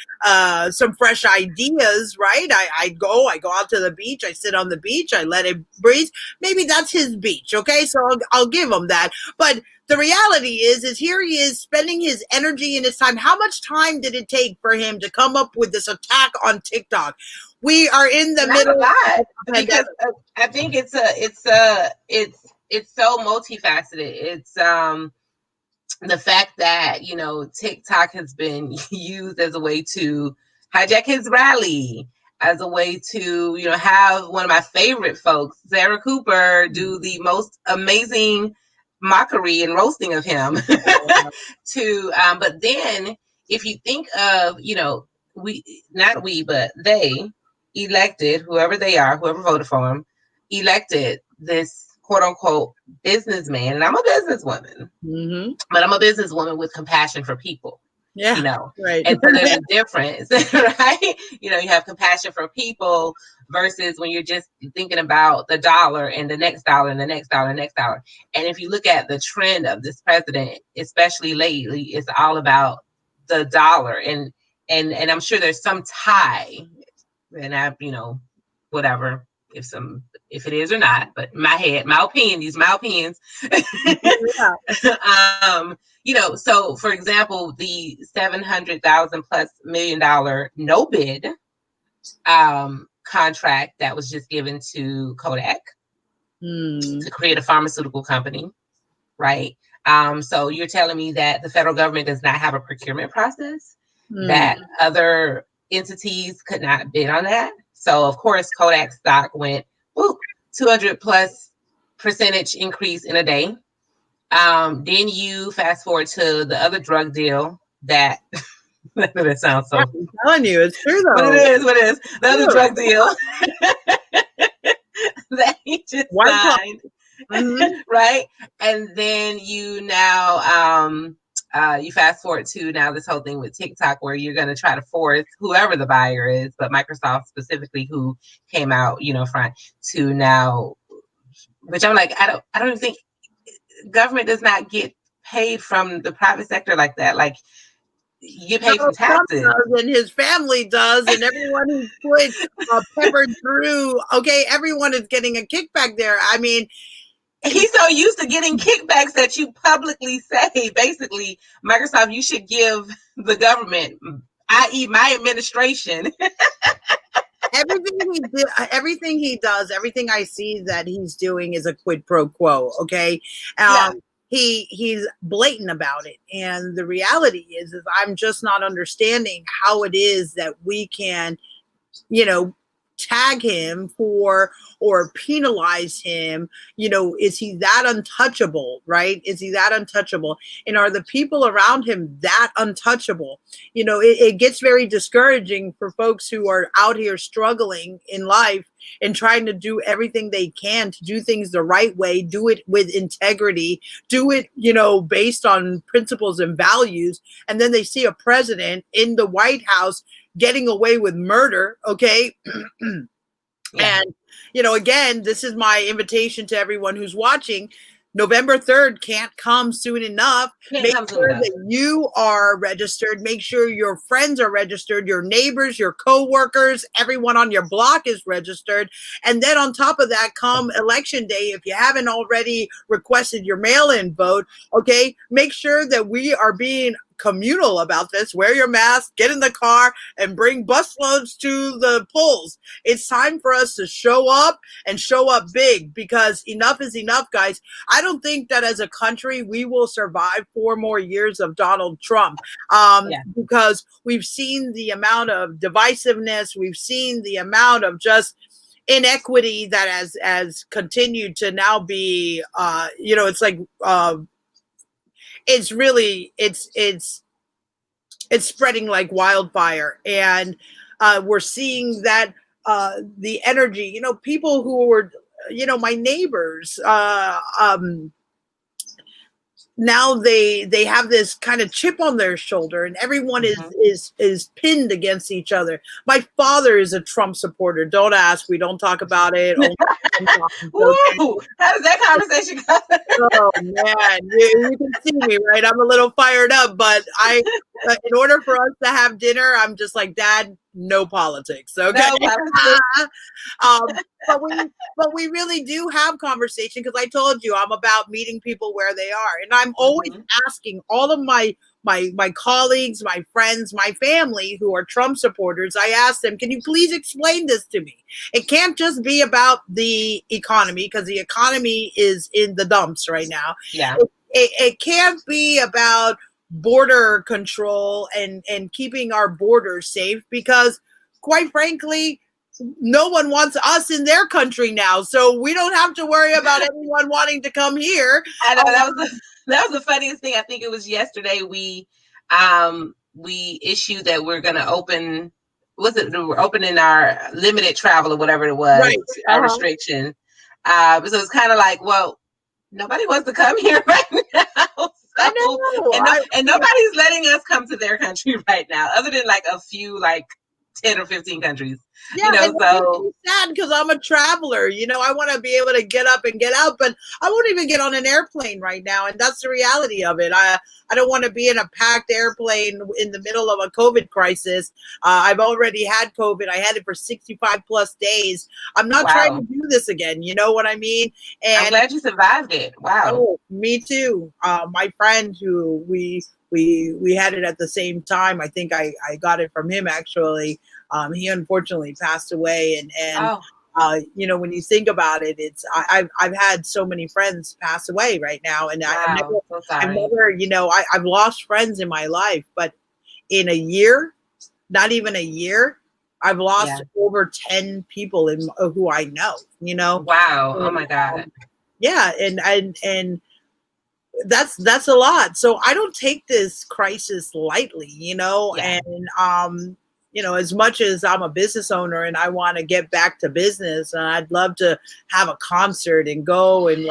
Speaker 2: some fresh ideas, right? I go out to the beach, I sit on the beach, I let it breathe. Maybe that's his beach, okay? So I'll give him that. But the reality is here he is spending his energy and his time. How much time did it take for him to come up with this attack on TikTok? We are in the middle
Speaker 1: of because I think it's it's so multifaceted. It's the fact that, you know, TikTok has been used as a way to hijack his rally, as a way to, you know, have one of my favorite folks, Sarah Cooper, do the most amazing mockery and roasting of him. But then if you think of, you know, but they elected, whoever they are, whoever voted for him, elected this quote unquote businessman. And I'm a businesswoman, but I'm a businesswoman with compassion for people.
Speaker 2: Yeah,
Speaker 1: you know,
Speaker 2: right.
Speaker 1: And so there's a difference, right? You know, you have compassion for people versus when you're just thinking about the dollar and the next dollar and the next dollar and the next dollar. And if you look at the trend of this president, especially lately, it's all about the dollar. And I'm sure there's some tie, and I, you know, whatever, if it is or not, but in my head, my opinions. You know, so for example, the $700,000 plus $1 million no bid contract that was just given to Kodak to create a pharmaceutical company, right? So you're telling me that the federal government does not have a procurement process, that other entities could not bid on that? So of course, Kodak stock went 200+% increase in a day. Then you fast forward to the other drug deal that that sounds so.
Speaker 2: I'm telling you, it's true though.
Speaker 1: What it is. The other drug deal that he just signed, right? And then you now you fast forward to now this whole thing with TikTok, where you're going to try to force whoever the buyer is, but Microsoft specifically, who came out, you know, front to now. Which I'm like, I don't even think government does not get paid from the private sector like that. Like, you get paid from taxes.
Speaker 2: And his family does, and everyone who's put peppered through. Okay, everyone is getting a kickback there. I mean,
Speaker 1: he's so used to getting kickbacks that you publicly say, basically, Microsoft, you should give the government, i.e., my administration.
Speaker 2: Everything he does, everything I see that he's doing is a quid pro quo. Okay. He's blatant about it. And the reality is I'm just not understanding how it is that we can, you know, tag him for or penalize him. You know, is he that untouchable, right? Is he that untouchable? And are the people around him that untouchable? You know, it gets very discouraging for folks who are out here struggling in life and trying to do everything they can to do things the right way, do it with integrity, do it, you know, based on principles and values. And then they see a president in the White House getting away with murder. Okay. And, you know, again, this is my invitation to everyone who's watching. November 3rd can't come soon enough. Make sure that you are registered. Make sure your friends are registered, your neighbors, your co-workers, everyone on your block is registered. And then on top of that, come election day, if you haven't already requested your mail-in vote, okay, make sure that we are being communal about this. Wear your mask, get in the car, and bring busloads to the polls. It's time for us to show up and show up big, because enough is enough, guys. I don't think that as a country we will survive 4 more years of Donald Trump, because we've seen the amount of divisiveness, we've seen the amount of just inequity that has continued to now be, you know, it's like, it's really, it's spreading like wildfire. And we're seeing that the energy, you know, people who were, you know, my neighbors, now they have this kind of chip on their shoulder, and everyone is pinned against each other. My father is a Trump supporter. Don't ask. We don't talk about it.
Speaker 1: Woo! How does that conversation go?
Speaker 2: Oh man, you can see me, right? I'm a little fired up, but in order for us to have dinner, I'm just like, Dad, no politics. Okay.
Speaker 1: No politics.
Speaker 2: um, but we really do have conversation because I told you I'm about meeting people where they are, and I'm always asking all of my colleagues, my friends, my family who are Trump supporters. I ask them, can you please explain this to me? It can't just be about the economy because the economy is in the dumps right now.
Speaker 1: Yeah.
Speaker 2: It can't be about border control and keeping our borders safe because, quite frankly, no one wants us in their country now, so we don't have to worry about anyone wanting to come here.
Speaker 1: I know that was the funniest thing. I think it was yesterday we issued that we're going to open. We're opening our limited travel or whatever it was,
Speaker 2: Right.
Speaker 1: our restriction. So it's kind of like, well, nobody wants to come here right now. So,
Speaker 2: I know.
Speaker 1: And nobody's letting us come to their country right now, other than like a few, like 10 or 15 countries.
Speaker 2: Yeah, so sad because I'm a traveler. I want to be able to get up and get out, but I won't even get on an airplane right now, and that's the reality of it. I don't want to be in a packed airplane in the middle of a COVID crisis. I've already had COVID. I had it for 65 plus days. I'm not trying to do this again. You know what I mean? And
Speaker 1: I'm glad you survived it. Wow.
Speaker 2: Oh, me too. My friend who we had it at the same time. I think I got it from him actually. He unfortunately passed away, and when you think about it, it's I've had so many friends pass away right now, and I've never, I've lost friends in my life, but in a year, not even a year, I've lost over 10 people who I know.
Speaker 1: Wow. Oh my God.
Speaker 2: Yeah, and that's a lot. So I don't take this crisis lightly, and as much as I'm a business owner and I want to get back to business, and I'd love to have a concert and go and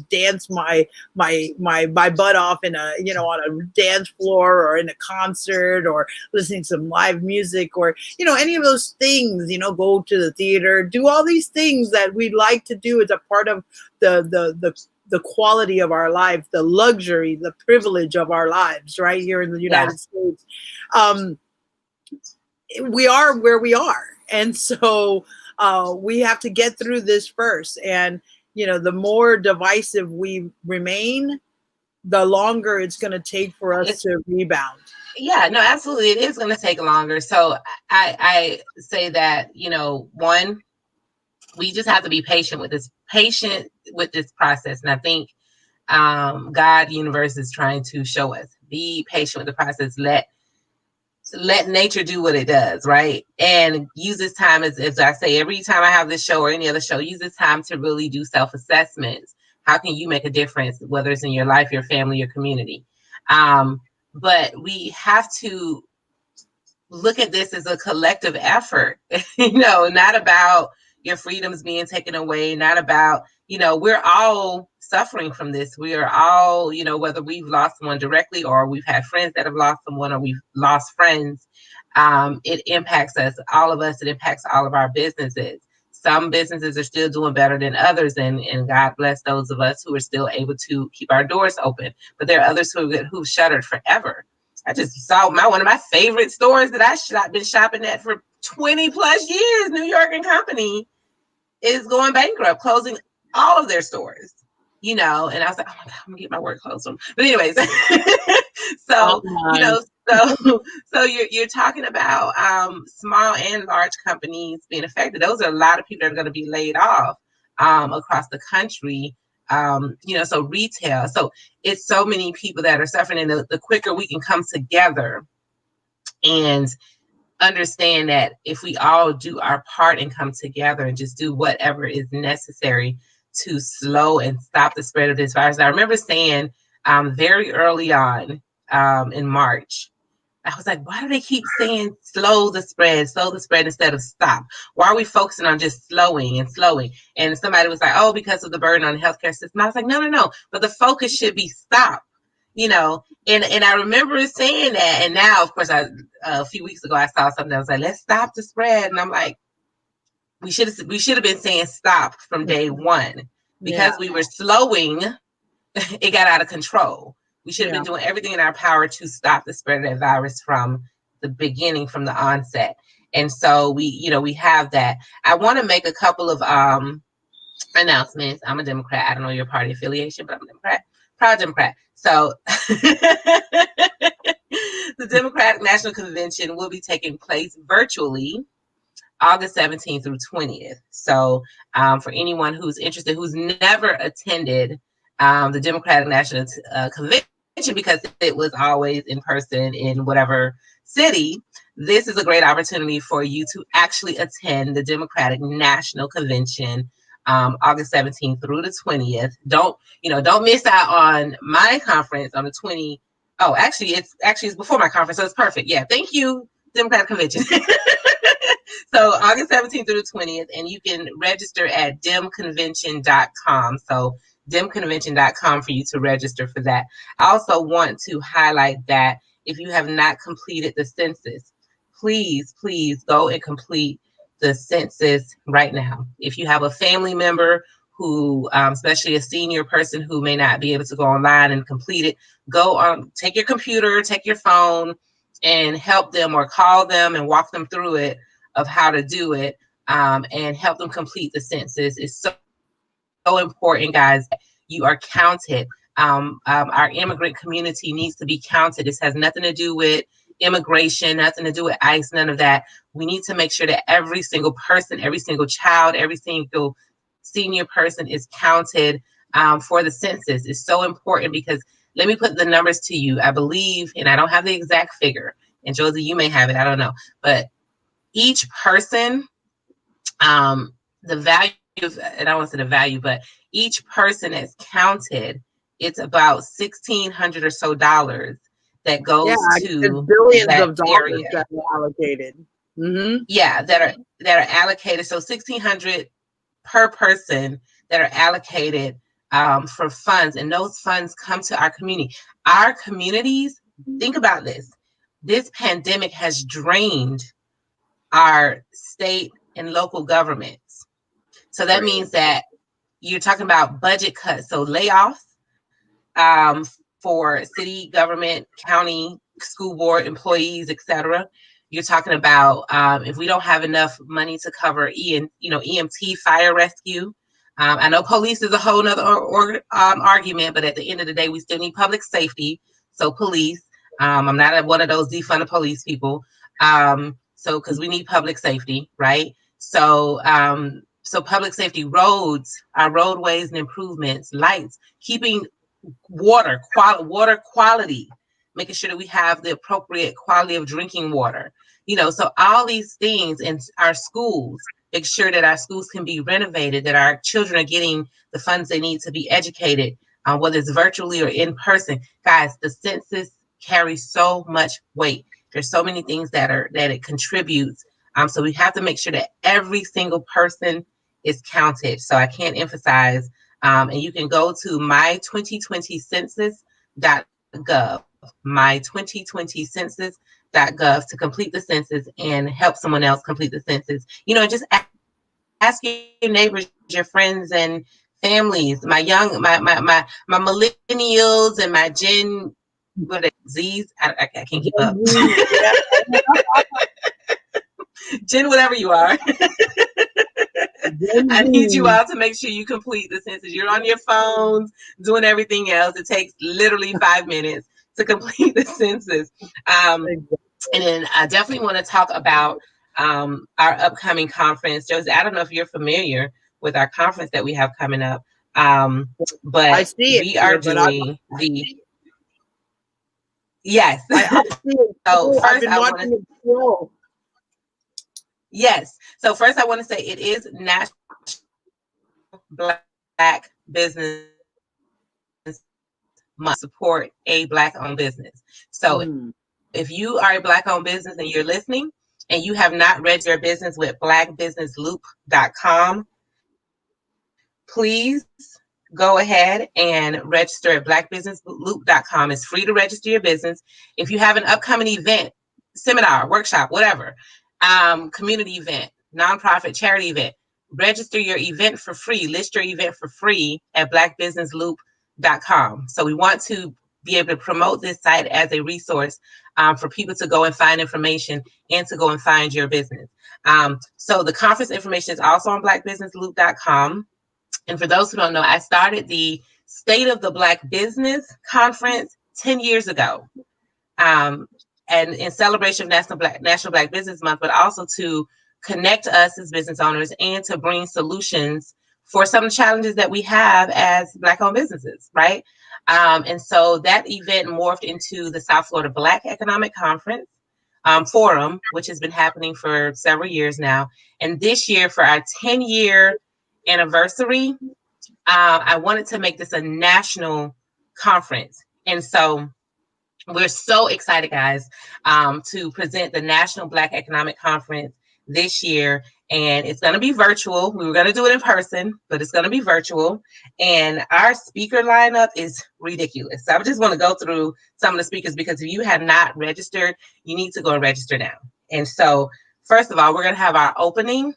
Speaker 2: dance my butt off in on a dance floor or in a concert or listening to some live music or any of those things, go to the theater, do all these things that we'd like to do as a part of the quality of our life, the luxury, the privilege of our lives right here in the United States. We are where we are. And so we have to get through this first. And, the more divisive we remain, the longer it's going to take for us to rebound.
Speaker 1: Yeah, no, absolutely. It is going to take longer. So I say that, one, we just have to be patient with this process. And I think God, universe is trying to show us, be patient with the process. Let nature do what it does, right? And use this time, as I say, every time I have this show or any other show, use this time to really do self-assessments. How can you make a difference, whether it's in your life, your family, your community? But we have to look at this as a collective effort, not about your freedoms being taken away, not about, we're all suffering from this. We are all, whether we've lost someone directly or we've had friends that have lost someone or we've lost friends, it impacts us, all of us. It impacts all of our businesses. Some businesses are still doing better than others, and God bless those of us who are still able to keep our doors open. But there are others who've shuttered forever. I just saw one of my favorite stores that I've been shopping at for 20 plus years, New York and Company, is going bankrupt, closing all of their stores. And I was like, oh my God, I'm gonna get my work clothes from. But anyways, so you're talking about small and large companies being affected. Those are a lot of people that are going to be laid off across the country. So retail. So it's so many people that are suffering, and the quicker we can come together and understand that if we all do our part and come together and just do whatever is necessary to slow and stop the spread of this virus. I remember saying very early on in March, I was like, why do they keep saying slow the spread instead of stop? Why are we focusing on just slowing? And somebody was like, oh, because of the burden on the healthcare system. I was like, no. But the focus should be stop, and I remember saying that. And now, of course, a few weeks ago, I saw something that was like, let's stop the spread. And I'm like, we should have been saying stop from day one, because we were slowing. It got out of control. We should have been doing everything in our power to stop the spread of that virus from the beginning, from the onset. And so we have that. I want to make a couple of announcements. I'm a Democrat. I don't know your party affiliation, but I'm a Democrat, proud Democrat. So the Democratic National Convention will be taking place virtually August 17th through 20th. So for anyone who's interested, who's never attended the Democratic National Convention, because it was always in person in whatever city, this is a great opportunity for you to actually attend the Democratic National Convention August 17th through the 20th. Don't miss out on my conference on the 20th. Oh, actually it's before my conference, so it's perfect. Yeah, thank you, Democratic Convention. So August 17th through the 20th, and you can register at demconvention.com. So demconvention.com for you to register for that. I also want to highlight that if you have not completed the census, please go and complete the census right now. If you have a family member who, especially a senior person who may not be able to go online and complete it, go on, take your computer, take your phone, and help them or call them and walk them through it of how to do it, and help them complete the census. It's so important, guys. You are counted. Our immigrant community needs to be counted. This has nothing to do with immigration, nothing to do with ICE, none of that. We need to make sure that every single person, every single child, every single senior person is counted for the census. It's so important because let me put the numbers to you. I believe, and I don't have the exact figure, and Josie, you may have it, I don't know, but each person, the value, and I don't want to say the value, but each person that's counted, it's about $1,600 or so that goes to
Speaker 2: billions
Speaker 1: that
Speaker 2: of dollars
Speaker 1: area
Speaker 2: that are allocated. Mm-hmm.
Speaker 1: Yeah, that are allocated. So $1,600 per person that are allocated for funds, and those funds come to our community. Our communities, think about this. This pandemic has drained our state and local governments. So that means that you're talking about budget cuts, so layoffs for city government, county, school board employees, etc. You're talking about if we don't have enough money to cover EMT, fire rescue. I know police is a whole nother argument, but at the end of the day, we still need public safety. So police, I'm not one of those defund the police people. So because we need public safety, right? So so public safety, roads, our roadways and improvements, lights, keeping water quality, making sure that we have the appropriate quality of drinking water. So all these things in our schools, make sure that our schools can be renovated, that our children are getting the funds they need to be educated, whether it's virtually or in person. Guys, the census carries so much weight. There's so many things that it contributes. So we have to make sure that every single person is counted. So I can't emphasize. And you can go to my2020census.gov, my2020census.gov to complete the census and help someone else complete the census. Just ask your neighbors, your friends and families, my millennials and my Gen, what are they, Z's? I can't keep up. Gen, whatever you are. I need you all to make sure you complete the census. You're on your phones doing everything else. It takes literally 5 minutes to complete the census. And then I definitely want to talk about our upcoming conference. Josie, I don't know if you're familiar with our conference that we have coming up, but
Speaker 2: I see
Speaker 1: we are doing the. Yes.
Speaker 2: I see it. So first, I've been watching it grow.
Speaker 1: Yes. So first, I want to say it is National Black Business Month. Support a Black-owned business. So if you are a Black-owned business and you're listening, and you have not registered your business with blackbusinessloop.com, please go ahead and register at blackbusinessloop.com. It's free to register your business. If you have an upcoming event, seminar, workshop, whatever, community event, nonprofit, charity event, register your event for free. List your event for free at blackbusinessloop.com. So we want to be able to promote this site as a resource for people to go and find information and to go and find your business. So the conference information is also on blackbusinessloop.com. And for those who don't know, I started the State of the Black Business Conference 10 years ago. And in celebration of National Black Business Month, but also to connect us as business owners and to bring solutions for some challenges that we have as Black-owned businesses, right? And so that event morphed into the South Florida Black Economic Conference Forum, which has been happening for several years now. And this year, for our 10-year anniversary, I wanted to make this a national conference. And so we're so excited, guys, to present the National Black Economic Conference this year. And it's going to be virtual. We were going to do it in person, but it's going to be virtual. And our speaker lineup is ridiculous. So I just want to go through some of the speakers, because if you have not registered, you need to go and register now. And so, first of all, we're going to have our opening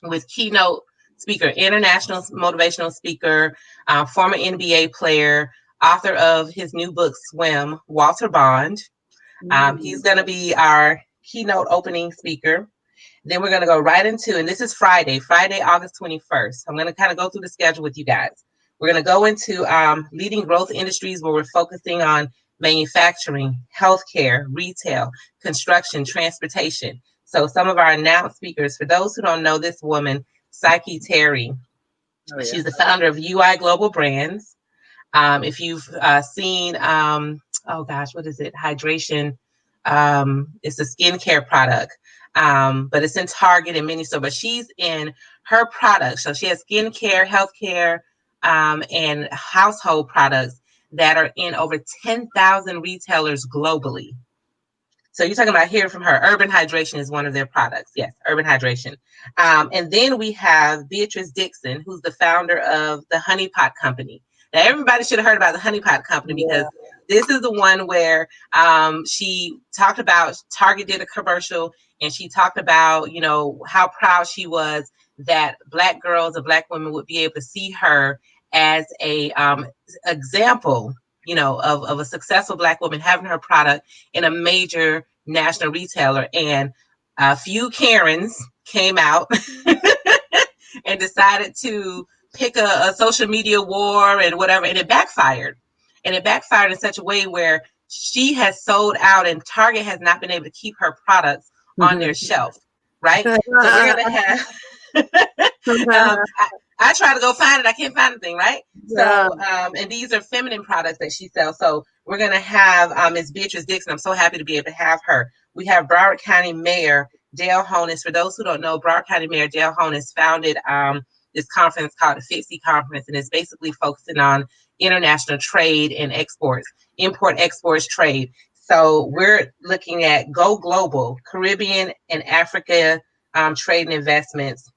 Speaker 1: with keynote speaker, international motivational speaker, former NBA player, author of his new book, Swim, Walter Bond. He's going to be our keynote opening speaker. Then we're going to go right into, and this is Friday, August 21st. I'm going to kind of go through the schedule with you guys. We're going to go into leading growth industries, where we're focusing on manufacturing, healthcare, retail, construction, transportation. So some of our announced speakers, for those who don't know this woman, Psyche Terry, she's the founder of UI Global Brands. If you've seen, what is it? Hydration. It's a skincare product, but it's in Target and many stores. But she's in her products. So she has skincare, healthcare, and household products that are in over 10,000 retailers globally. So you're talking about hearing from her. Urban Hydration is one of their products. Yes, Urban Hydration. And then we have Beatrice Dixon, who's the founder of the Honey Pot Company. Now, everybody should have heard about the Honey Pot Company, because this is the one where she talked about, Target did a commercial, and she talked about, you know, how proud she was that Black girls or Black women would be able to see her as a example, you know, of a successful Black woman having her product in a major national retailer. And a few Karens came out and decided to pick a social media war and whatever, and it backfired. And it backfired in such a way where she has sold out and Target has not been able to keep her products on their shelf, right? So we're going to have... I try to go find it. I can't find anything, right? So, and these are feminine products that she sells. So we're going to have Ms. Beatrice Dixon. I'm so happy to be able to have her. We have Broward County Mayor Dale Honus. For those who don't know, Broward County Mayor Dale Honus founded this conference called the FITSE Conference, and it's basically focusing on international trade and exports, import, exports, trade. So we're looking at Go Global, Caribbean and Africa trade and investments,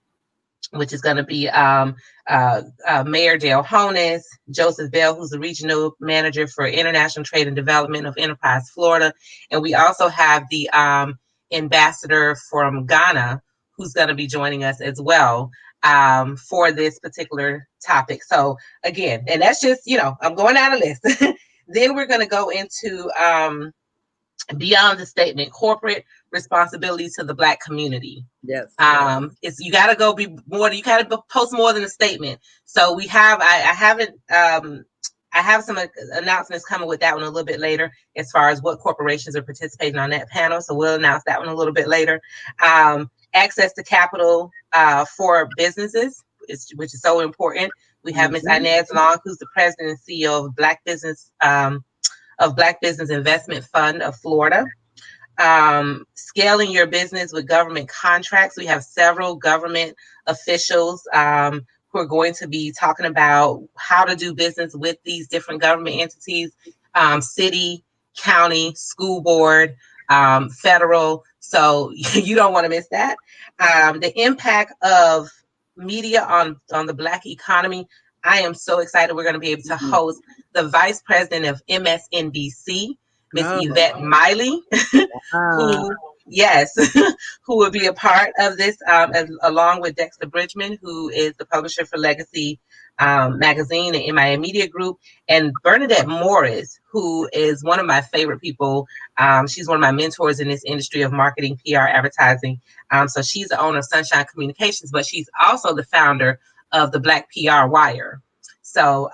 Speaker 1: which is going to be Mayor Dale Honus, Joseph Bell, who's the regional manager for international trade and development of Enterprise Florida. And we also have the ambassador from Ghana, who's going to be joining us as well for this particular topic. So again, and that's just, you know, I'm going down a list. Then we're going to go into beyond the statement, corporate responsibility to the Black community.
Speaker 2: Yes.
Speaker 1: It's, you got to go be more, you got to post more than a statement. So we have, I have some announcements coming with that one a little bit later, as far as what corporations are participating on that panel. So we'll announce that one a little bit later. Access to capital for businesses, which is so important. We have Ms. Inez Long, who's the president and CEO of Black Business Investment Fund of Florida. Scaling your business with government contracts. We have several government officials who are going to be talking about how to do business with these different government entities, city, county, school board, federal. So you don't want to miss that. The impact of media on the Black economy. I am so excited. We're going to be able to host the vice president of MSNBC, Miss Yvette Miley, who will be a part of this, along with Dexter Bridgman, who is the publisher for Legacy Magazine and MIA Media Group, and Bernadette Morris, who is one of my favorite people. She's one of my mentors in this industry of marketing, PR, advertising. So she's the owner of Sunshine Communications, but she's also the founder of the Black PR Wire. So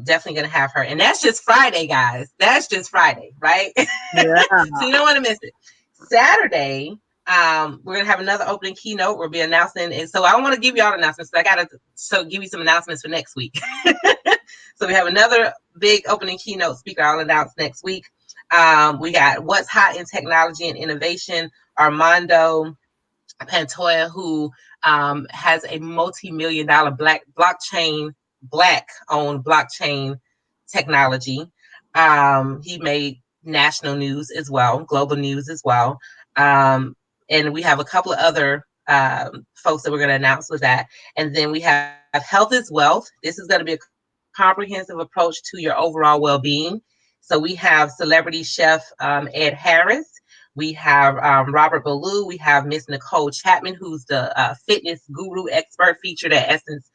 Speaker 1: definitely going to have her. And that's just Friday, guys. That's just Friday, right?
Speaker 2: Yeah.
Speaker 1: So you don't want to miss it. Saturday, we're going to have another opening keynote. We'll be announcing. And so I don't want to give you all the announcements, but I got to give you some announcements for next week. So we have another big opening keynote speaker I'll announce next week. We got What's Hot in Technology and Innovation, Armando Pantoja, who has a multi-million-dollar Black-owned blockchain technology. He made national news as well, global news as well. And we have a couple of other folks that we're going to announce with that. And then we have Health is Wealth. This is going to be a comprehensive approach to your overall well-being. So we have celebrity chef Ed Harris. We have Robert Ballou. We have Miss Nicole Chapman, who's the fitness guru expert featured at Essence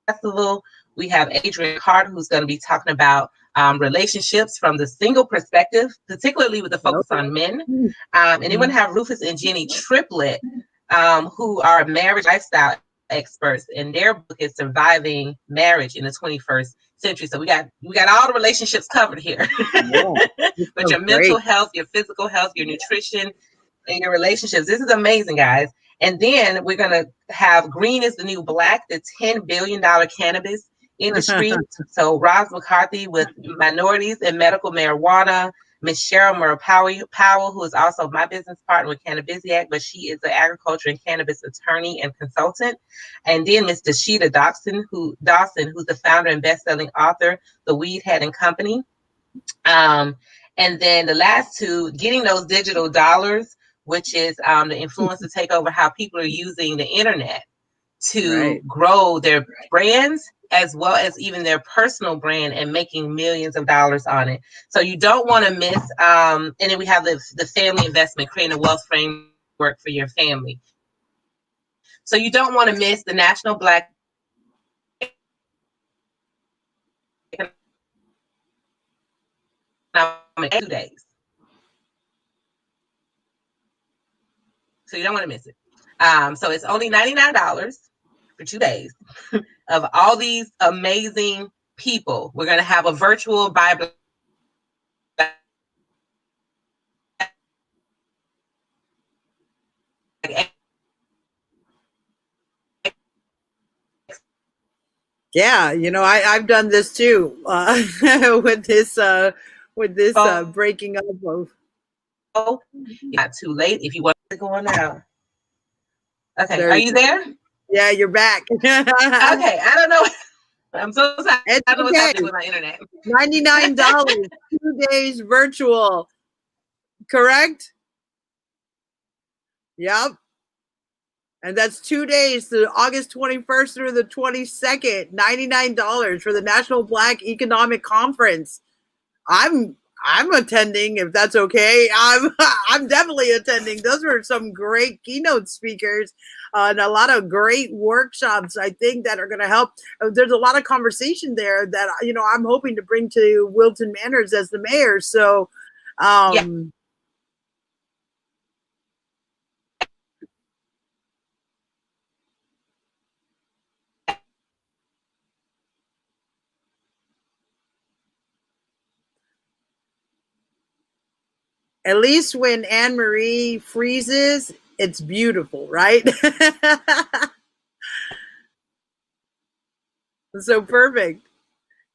Speaker 1: Festival. We have Adrian Carter, who's going to be talking about relationships from the single perspective, particularly with the focus on men. And then we have Rufus and Jenny Triplett, who are marriage lifestyle experts, and their book is Surviving Marriage in the 21st Century. So we got all the relationships covered here.
Speaker 2: Yeah,
Speaker 1: but your mental health, your physical health, your nutrition, and your relationships. This is amazing, guys. And then we're going to have Green is the New Black, the $10 billion cannabis industry. So Roz McCarthy with minorities and medical marijuana. Miss Cheryl Murray-Powell, who is also my business partner with Cannabisiac, but she is an agriculture and cannabis attorney and consultant. And then Miss Dashida Dawson, who's the founder and best-selling author, The Weed Head and Company. And then the last two, Getting Those Digital Dollars, which is the influencer takeover, how people are using the internet to grow their brands as well as even their personal brand and making millions of dollars on it. So you don't want to miss. And then we have the family investment, creating a wealth framework for your family. So you don't want to miss the National Black Economic 2 days. So you don't want to miss it. So it's only $99 for 2 days of all these amazing people. We're going to have a virtual Buy Black.
Speaker 2: Yeah, I've done this too with this breaking up of.
Speaker 1: Oh, not too late if you want to go on now. Okay, are you there?
Speaker 2: Yeah, you're back.
Speaker 1: Okay, I don't know. I'm so sorry. I don't know what's happening with my internet.
Speaker 2: $99, 2 days virtual. Correct? Yep. And that's 2 days, to August 21st through the 22nd, $99 for the National Black Economic Conference. I'm attending, if that's okay. I'm definitely attending. Those were some great keynote speakers and a lot of great workshops, I think, that are going to help. There's a lot of conversation there that, I'm hoping to bring to Wilton Manors as the mayor. So, at least when Ann Marie freezes, it's beautiful, right? So perfect.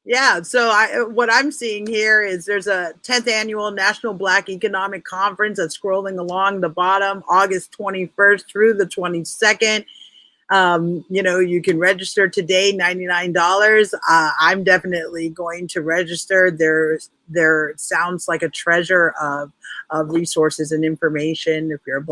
Speaker 2: Yeah. So what I'm seeing here is there's a 10th annual National Black Economic Conference that's scrolling along the bottom, August 21st through the 22nd. You can register today, $99. I'm definitely going to register. There sounds like a treasure of resources and information. If you're a